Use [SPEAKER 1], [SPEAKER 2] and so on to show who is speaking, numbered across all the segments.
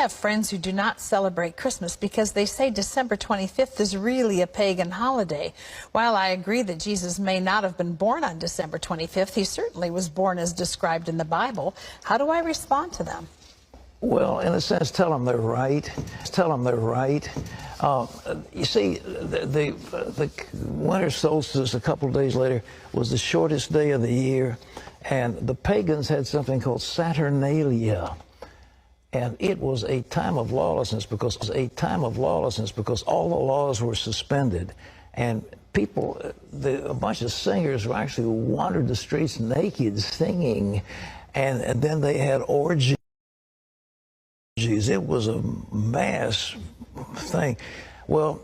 [SPEAKER 1] I have friends who do not celebrate Christmas because they say December 25th is really a pagan holiday. While I agree that Jesus may not have been born on December 25th, he certainly was born as described in the Bible. How do I respond to them?
[SPEAKER 2] Well, in a sense, tell them they're right. Tell them they're right. You see, the winter solstice a couple of days later was the shortest day of the year, and the pagans had something called Saturnalia. And it was a time of lawlessness because all the laws were suspended, and people, a bunch of singers actually wandered the streets naked, singing, and then they had orgies. It was a mass thing. Well,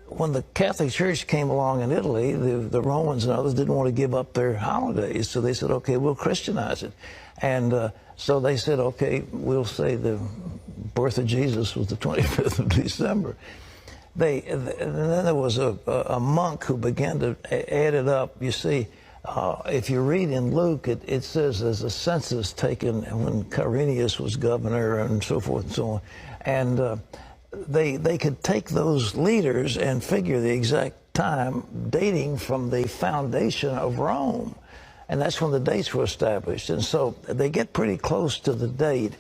[SPEAKER 2] when the Catholic Church came along in Italy, the Romans and others didn't want to give up their holidays, so they said, okay, we'll Christianize it. And so they said, okay, we'll say the birth of Jesus was the 25th of December. And then there was a monk who began to add it up. You see, if you read in Luke, it says there's a census taken when Quirinius was governor and so forth and so on. And they could take those leaders and figure the exact time dating from the foundation of Rome. And that's when the dates were established. And so they get pretty close to the date.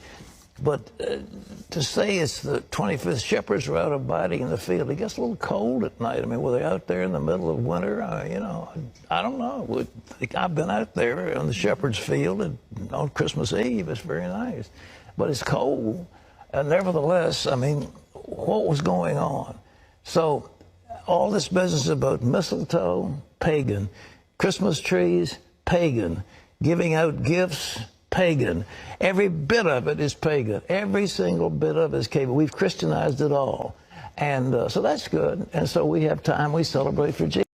[SPEAKER 2] But to say it's the 25th, shepherds were out abiding in the field. It gets a little cold at night. I mean, were they out there in the middle of winter? You know, I don't know. I've been out there on the shepherd's field and on Christmas Eve. It's very nice. But it's cold. And nevertheless, I mean, what was going on? So all this business about mistletoe, pagan. Christmas trees, pagan. Giving out gifts, pagan. Every bit of it is pagan. Every single bit of it is pagan. We've Christianized it all. And so that's good. And so we have time. We celebrate for Jesus.